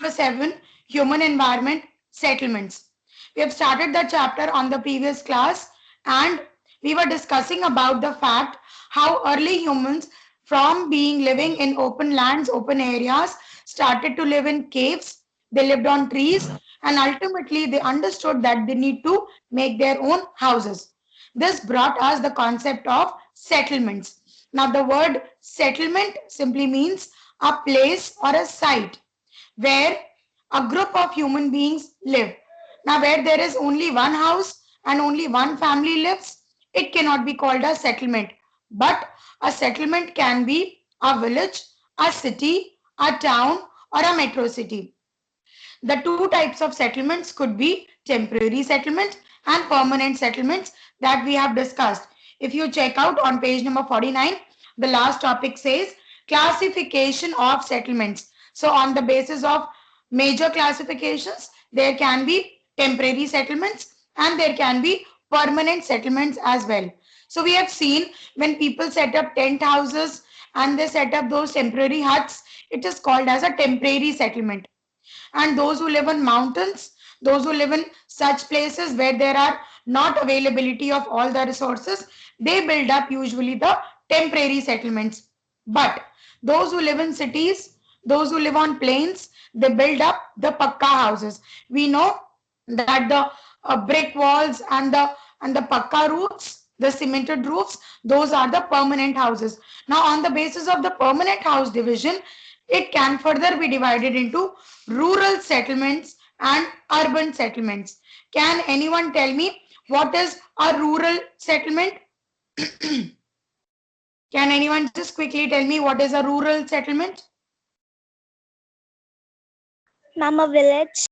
7, Human Environment Settlements. We have started the chapter on the previous class and we were discussing about the fact how early humans from being living in open lands, open areas, started to live in caves. They lived on trees and ultimately they understood that they need to make their own houses. This brought us the concept of settlements. Now the word settlement simply means a place or a site where a group of human beings live. Now, where there is only one house and only one family lives, it cannot be called a settlement. But a settlement can be a village, a city, a town, or a metro city. The two types of settlements could be temporary settlements and permanent settlements that we have discussed. If you check out on page number 49, the last topic says classification of settlements. So on the basis of major classifications, there can be temporary settlements and there can be permanent settlements as well. So we have seen when people set up tent houses and they set up those temporary huts, it is called as a temporary settlement. And those who live on mountains, those who live in such places where there are not availability of all the resources, they build up usually the temporary settlements. But those who live in cities, those who live on plains, they build up the pakka houses. We know that the brick walls and the pakka roofs, the cemented roofs, those are the permanent houses. Now on the basis of the permanent house division, it can further be divided into rural settlements and urban settlements. Can anyone tell me what is a rural settlement? Can anyone just quickly tell me what is a rural settlement? Ma'am, a village.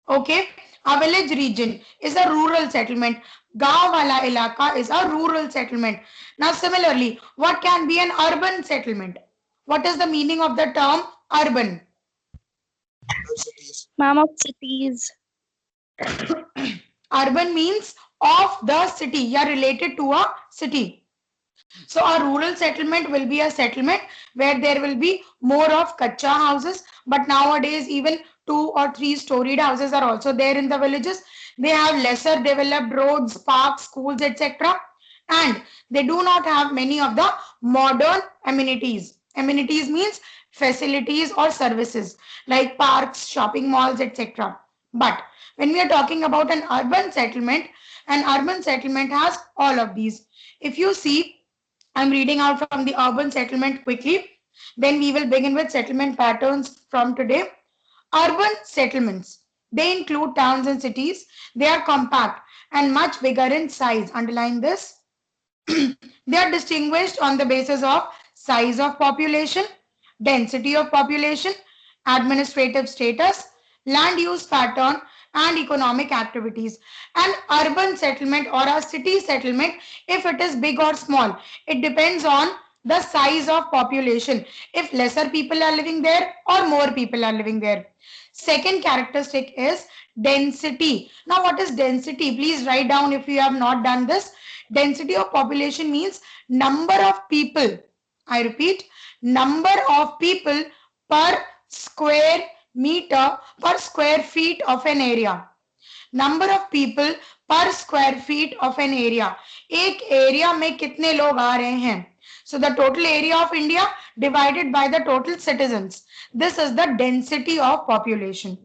Okay, a village region is a rural settlement. Gaon wala ilaka is a rural settlement. Now similarly, what can be an urban settlement? What is the meaning of the term urban? Ma'am, of cities. Urban means of the city. You are related to a city. So a rural settlement will be a settlement where there will be more of kacha houses. But nowadays even 2 or 3 storied houses are also there in the villages. They have lesser developed roads, parks, schools, etc. And they do not have many of the modern amenities. Amenities means facilities or services like parks, shopping malls, etc. But when we are talking about an urban settlement has all of these. If you see, I'm reading out from the urban settlement quickly. Then we will begin with settlement patterns from today. Urban settlements. They include towns and cities. They are compact and much bigger in size. Underline this. They are distinguished on the basis of size of population, density of population, administrative status, land use pattern, and economic activities. An urban settlement or a city settlement, if it is big or small, it depends on the size of population. If lesser people are living there or more people are living there. Second characteristic is density. Now, what is density? Please write down if you have not done this. Density of population means number of people. I repeat, number of people per square meter per square feet of an area. Number of people पर square feet of an area. एक area में कितने लोग आ रहे हैं. So the total area of India divided by the total citizens. This is the density of population.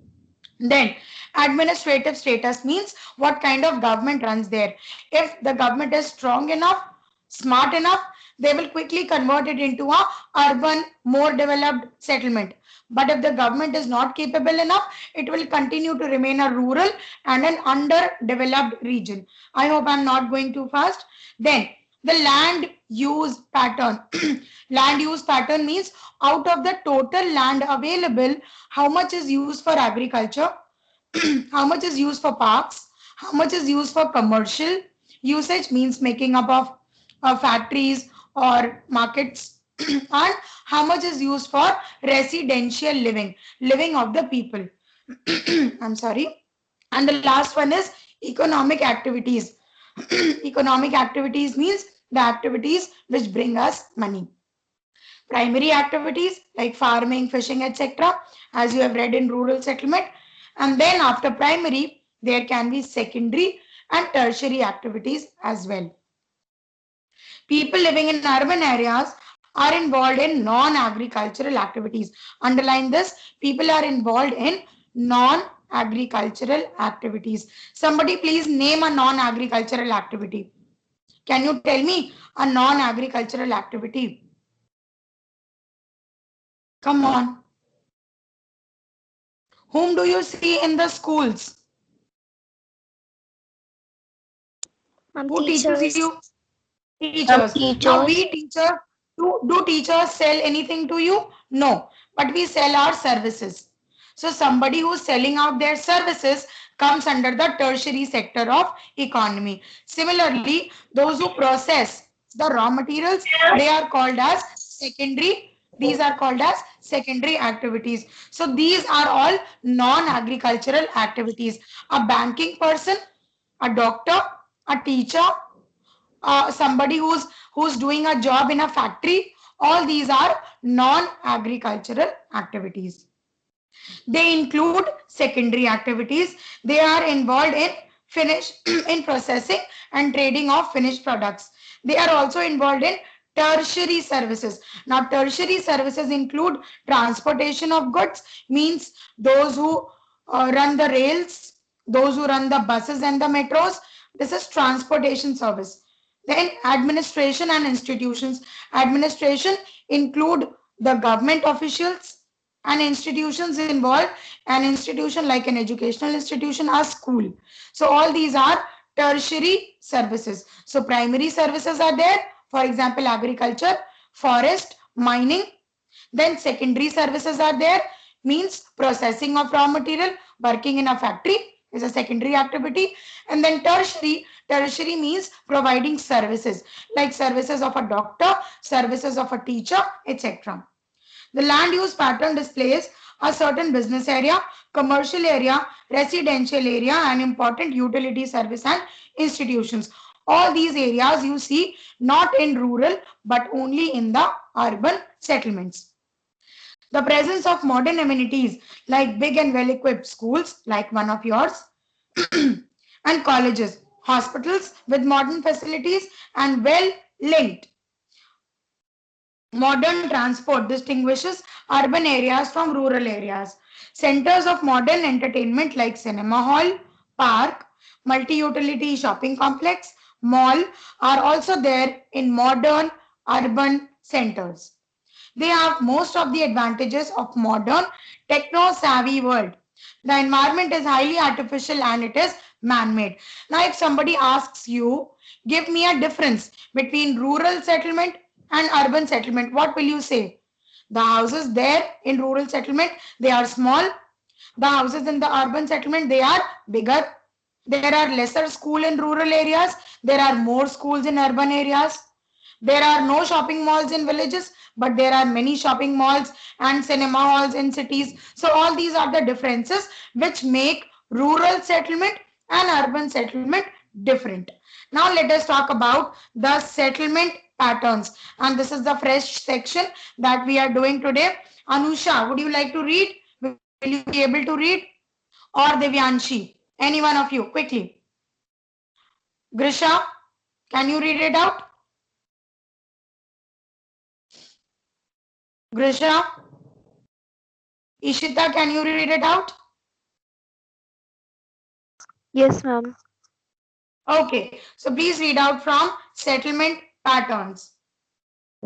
Then administrative status means what kind of government runs there. If the government is strong enough, smart enough, they will quickly convert it into a urban, more developed settlement. But if the government is not capable enough, it will continue to remain a rural and an underdeveloped region. I hope I'm not going too fast. Then the land use pattern. Land use pattern means out of the total land available, how much is used for agriculture, how much is used for parks, how much is used for commercial usage means making up of factories or markets, and how much is used for residential living of the people. I'm sorry. And the last one is economic activities. Economic activities means the activities which bring us money. primary activities like farming, fishing, etc., as you have read in rural settlement. And then after primary, there can be secondary and tertiary activities as well. People living in urban areas are involved in non-agricultural activities. Underline this, people are involved in non-agricultural activities. Somebody please name a non-agricultural activity. Can you tell me a non-agricultural activity? Come on. Whom do you see in the schools? Who teaches Teachers. you? Teachers. Now Teachers. we teachers, do teachers sell anything to you? No, but we sell our services. So somebody who's selling out their services comes under the tertiary sector of economy. Similarly, those who process the raw materials, they are called as secondary. These are called as secondary activities. So these are all non-agricultural activities. A banking person, a doctor, a teacher, somebody who's doing a job in a factory, all these are non-agricultural activities. They include secondary activities. They are involved in finish in processing and trading of finished products. They are also involved in tertiary services. Now tertiary services include transportation of goods, means those who run the rails, those who run the buses and the metros. This is transportation service. Then administration and institutions. Administration include the government officials, and institutions involved. An institution like an educational institution, a school. So all these are tertiary services. So primary services are there, for example agriculture, forest, mining. Then secondary services are there, means processing of raw material, working in a factory is a secondary activity. And then tertiary means providing services, like services of a doctor, services of a teacher, etc. The land use pattern displays a certain business area, commercial area, residential area, and important utility service and institutions. All these areas you see not in rural but only in the urban settlements. The presence of modern amenities like big and well equipped schools, like one of yours, and colleges, hospitals with modern facilities, and well linked modern transport distinguishes urban areas from rural areas. Centers of modern entertainment like cinema hall, park, multi-utility shopping complex, mall are also there in modern urban centers. They have most of the advantages of modern techno-savvy world. The environment is highly artificial and it is man-made. Now, if somebody asks you, give me a difference between rural settlement and urban settlement, what will you say? The houses there in rural settlement, they are small. The houses in the urban settlement, they are bigger. There are lesser school in rural areas. There are more schools in urban areas. There are no shopping malls in villages, but there are many shopping malls and cinema halls in cities. So all these are the differences which make rural settlement and urban settlement different. Now let us talk about the settlement patterns. And this is the fresh section that we are doing today. Anusha, would you like to read? Will you be able to read? Or Devyanshi? Any one of you, quickly. Grisha, can you read it out? Grisha? Ishita, can you read it out? Yes, ma'am. Okay, so please read out from settlement patterns.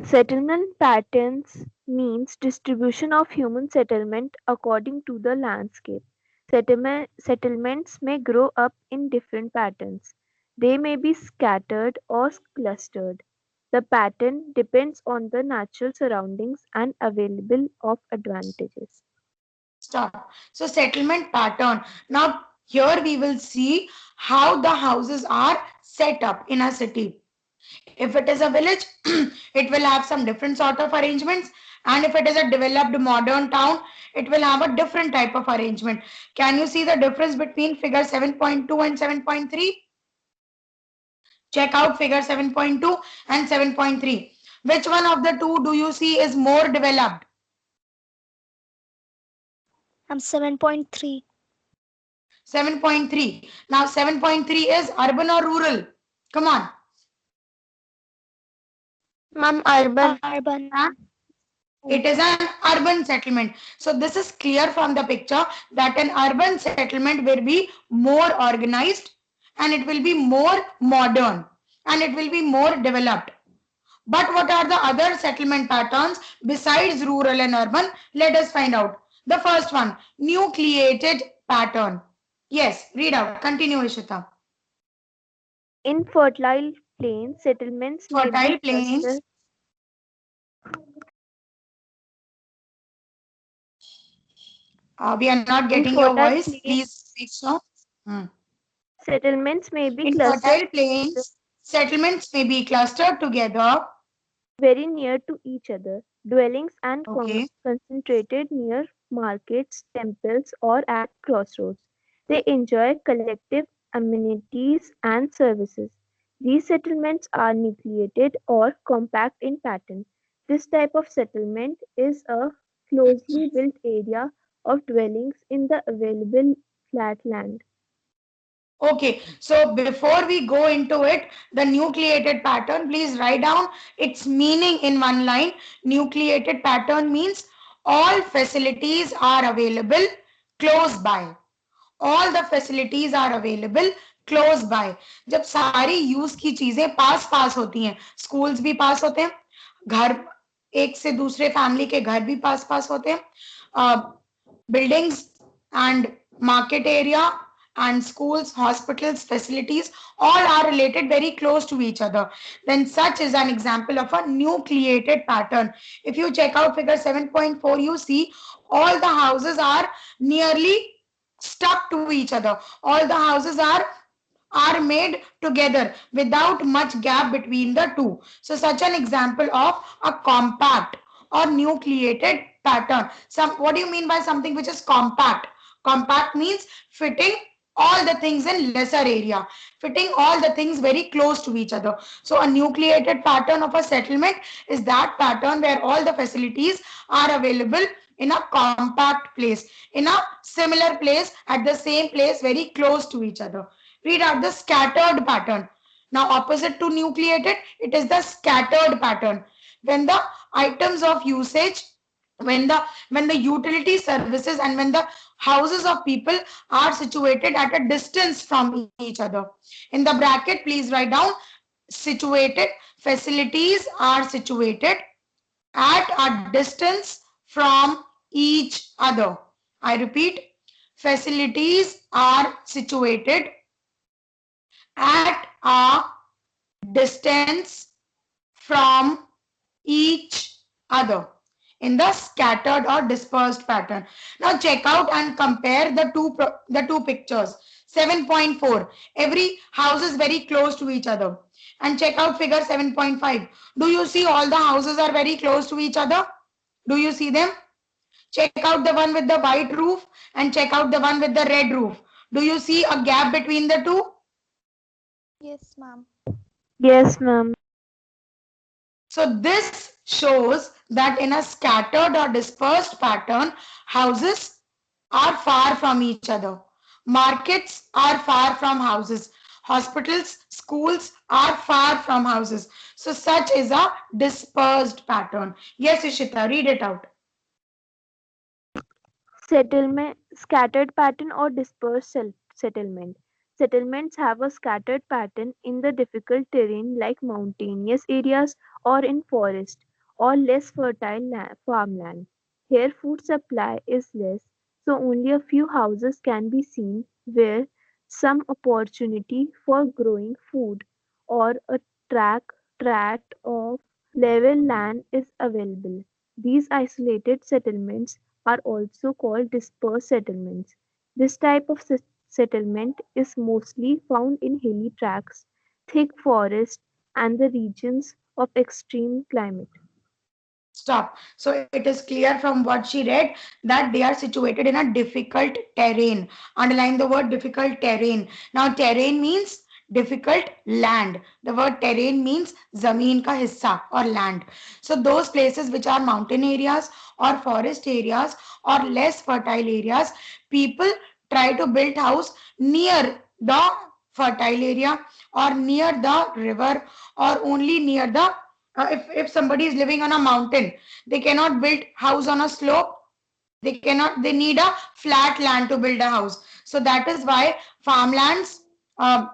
Settlement patterns means distribution of human settlement according to the landscape. Settlements may grow up in different patterns. They may be scattered or clustered. The pattern depends on the natural surroundings and available of advantages. Stop. So settlement pattern. Now here we will see how the houses are set up in a city. If it is a village, it will have some different sort of arrangements. And if it is a developed modern town, it will have a different type of arrangement. Can you see the difference between figure 7.2 and 7.3? Check out figure 7.2 and 7.3. Which one of the two do you see is more developed? 7.3. 7.3. Now 7.3 is urban or rural? Come on. Ma'am, urban. Urban. It is an urban settlement. So this is clear from the picture that an urban settlement will be more organized and it will be more modern and it will be more developed. But what are the other settlement patterns besides rural and urban? Let us find out. The first one, nucleated pattern. Yes, read out. Continue, Ishita. In fertile plains, settlements may be Fertile plains. clustered. We are not In getting your fertile voice. plains, Please speak so. settlements may be In clustered fertile plains, settlements may be clustered together. very near to each other. Dwellings and Okay. concentrated near markets, temples, or at crossroads. They enjoy collective amenities and services. These settlements are nucleated or compact in pattern. This type of settlement is a closely built area of dwellings in the available flat land. Okay, so before we go into it, the nucleated pattern, please write down its meaning in one line. Nucleated pattern means all facilities are available close by. All the facilities are available close by. जब सारी use की चीजें पास पास होती हैं, schools भी पास होते हैं, घर एक से दूसरे फैमिली के घर भी पास पास होते हैं, buildings and market area and schools, hospitals, facilities, all are related very close to each other. Then such is an example of a nucleated pattern. If you check out figure 7.4, you see all the houses are nearly stuck to each other. All the houses are made together without much gap between the two. So such an example of a compact or nucleated pattern. What do you mean by something which is compact? Compact means fitting all the things in lesser area, fitting all the things very close to each other. So a nucleated pattern of a settlement is that pattern where all the facilities are available in a compact place, in a similar place, at the same place, very close to each other. Read out the scattered pattern. Now opposite to nucleated, it is the scattered pattern. When the items of usage, when the utility services and when the houses of people are situated at a distance from each other. In the bracket, please write down situated. Facilities are situated at a distance from each other. I repeat, facilities are situated at a distance from each other in the scattered or dispersed pattern. Now check out and compare the two pictures. 7.4, every house is very close to each other. And check out figure 7.5. Do you see all the houses are very close to each other? Do you see them? Check out the one with the white roof and check out the one with the red roof. Do you see a gap between the two? Yes, ma'am. Yes, ma'am. So this shows that in a scattered or dispersed pattern, houses are far from each other. Markets are far from houses. Hospitals, schools are far from houses. So such is a dispersed pattern. Yes, Ishita, read it out. Settlement, scattered pattern or dispersed settlement. Settlements have a scattered pattern in the difficult terrain like mountainous areas or in forest or less fertile farmland. Here food supply is less, so only a few houses can be seen where some opportunity for growing food or a tract of level land is available. These isolated settlements are also called dispersed settlements. This type of settlement is mostly found in hilly tracts, thick forests, and the regions of extreme climate. Stop. So it is clear from what she read that they are situated in a difficult terrain. Underline the word difficult terrain. Now terrain means difficult land. The word terrain means zameen ka hissa or land. So those places which are mountain areas or forest areas or less fertile areas, people try to build house near the fertile area or near the river or only near the if somebody is living on a mountain, they cannot build house on a slope. They need a flat land to build a house. So that is why farmlands uh,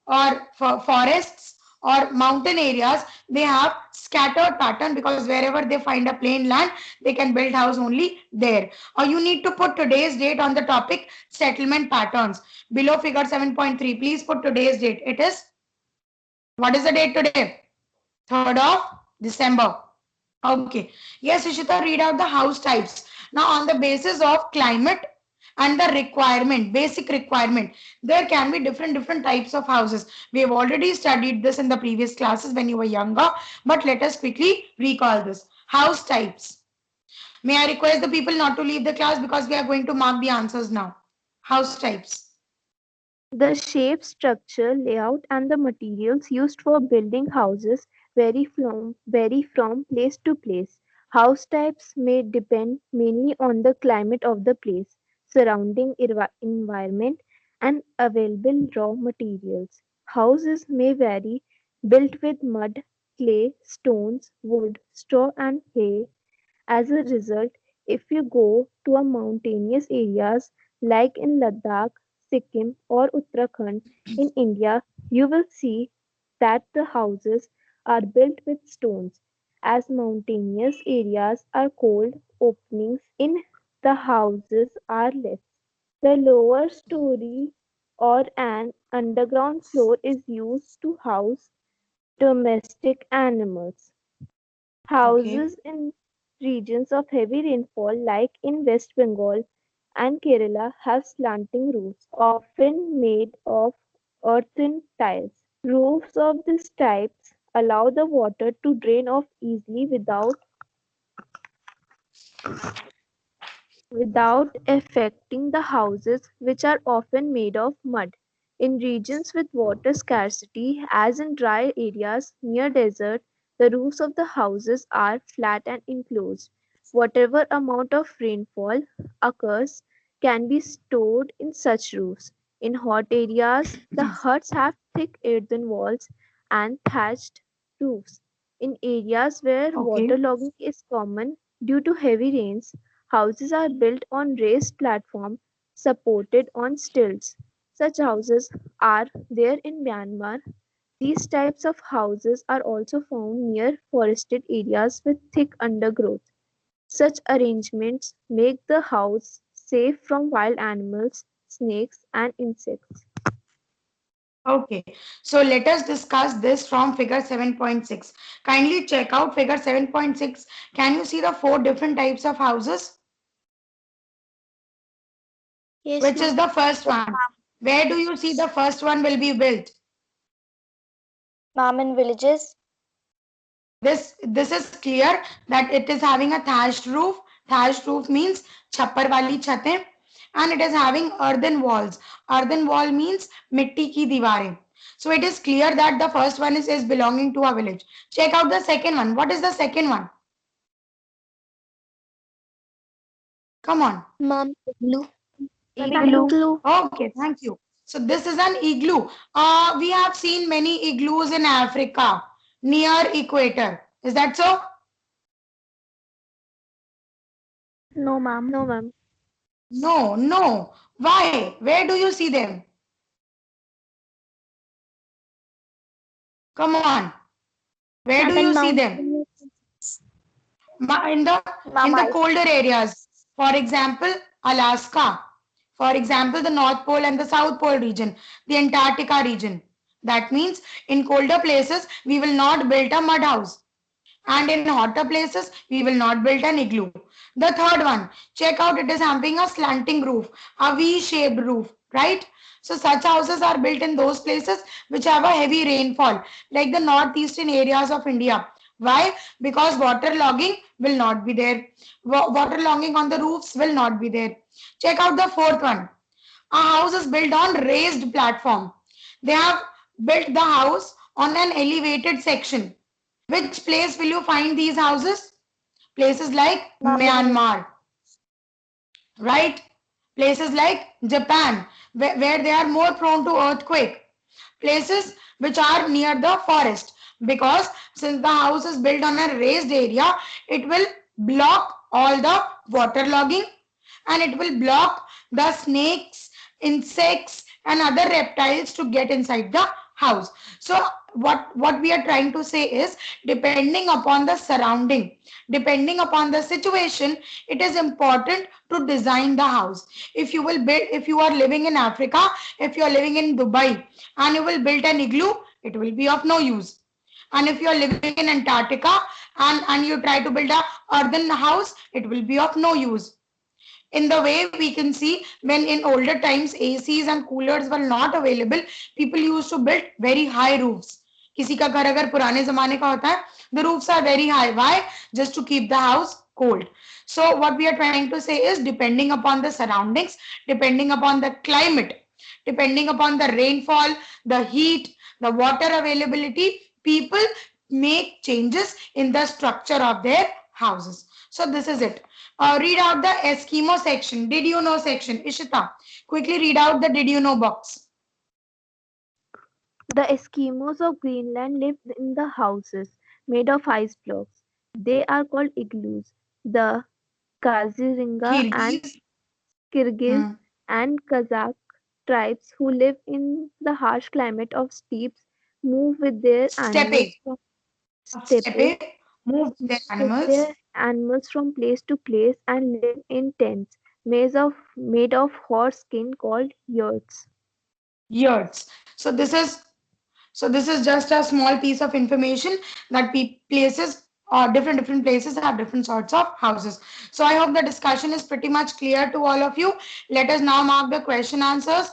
or for forests or mountain areas, they have scattered pattern because wherever they find a plain land, they can build house only there. Or you need to put today's date on the topic settlement patterns. Below figure 7.3, please put today's date. It is, what is the date today? 3rd of December. Okay. Yes, Ishita, read out the house types. Now, on the basis of climate and the requirement, basic requirement, there can be different types of houses. We have already studied this in the previous classes when you were younger, but let us quickly recall this. House types. May I request the people not to leave the class because we are going to mark the answers now. House types. The shape, structure, layout, and the materials used for building houses vary from place to place. House types may depend mainly on the climate of the place, surrounding environment, and available raw materials. Houses may vary, built with mud, clay, stones, wood, straw, and hay. As a result, if you go to a mountainous areas like in Ladakh, Sikkim or Uttarakhand in India, you will see that the houses are built with stones. As mountainous areas are cold, openings in the houses are less. The lower story or an underground floor is used to house domestic animals. Okay. Houses in regions of heavy rainfall like in West Bengal and Kerala have slanting roofs, often made of earthen tiles. Roofs of this type allow the water to drain off easily without affecting the houses, which are often made of mud. In regions with water scarcity, as in dry areas near desert, the roofs of the houses are flat and enclosed. Whatever amount of rainfall occurs can be stored in such roofs. In hot areas, the huts have thick earthen walls and thatched roofs. In areas where Okay. waterlogging is common due to heavy rains, houses are built on raised platforms supported on stilts. Such houses are there in Myanmar. These types of houses are also found near forested areas with thick undergrowth. Such arrangements make the house safe from wild animals, snakes, and insects. Okay, so let us discuss this from figure 7.6. Kindly check out figure 7.6. Can you see the 4 different types of houses? Yes, Which is ma'am. the first one? Where do you see the first one will be built? Ma'am, in villages. This is clear that it is having a thatched roof. Thatched roof means chappar wali chhatein, and it is having earthen walls. Earthen wall means mitti ki diwarein. So it is clear that the first one is belonging to a village. Check out the second one. What is the second one? Come on. Ma'am, igloo. Igloo. Igloo. Okay, thank you. So this is an igloo. We have seen many igloos in Africa near equator. Is that so? No, ma'am. No, ma'am. No, no. Why? Where do you see them? Come on. Where do Ma'am, in you see them? mountain. In the Ma'am, I. colder areas. For example, Alaska. For example, the North Pole and the South Pole region, the Antarctica region. That means in colder places, we will not build a mud house. And in hotter places, we will not build an igloo. The third one, check out, it is having a slanting roof, a V-shaped roof, right? So such houses are built in those places which have a heavy rainfall, like the northeastern areas of India. Why? Because water logging will not be there. Water logging on the roofs will not be there. Check out the fourth one. A house is built on raised platform. They have built the house on an elevated section. Which place will you find these houses? Places like Myanmar, right? Places like Japan, where they are more prone to earthquake. Places which are near the forest, because since the house is built on a raised area, it will block all the water logging, and it will block the snakes, insects and other reptiles to get inside the house. So what we are trying to say is, depending upon the surrounding, depending upon the situation, it is important to design the house. If you will build, if you are living in Africa, if you are living in Dubai and you will build an igloo, it will be of no use. And if you are living in Antarctica and you try to build a earthen house, it will be of no use. In the way we can see, when in older times ACs and coolers were not available, people used to build very high roofs. किसी का घर अगर पुराने जमाने का होता है, the roofs are very high. Why? Just to keep the house cold. So what we are trying to say is, depending upon the surroundings, depending upon the climate, depending upon the rainfall, the heat, the water availability, people make changes in the structure of their houses. So this is it. Read out the Eskimo section. Did you know section? Ishita, quickly read out the did you know box. The Eskimos of Greenland live in the houses made of ice blocks. They are called igloos. The Kaziringa and Kyrgyz. Kyrgyz Hmm. and Kazakh tribes who live in the harsh climate of steppes move with their animals Steppe. from Of steppe, steppe. Move their with animals. their animals from place to place and live in tents made of horse skin called yurts. Yurts. So this is just a small piece of information that places or different places have different sorts of houses. So I hope the discussion is pretty much clear to all of you. Let us now mark the question answers.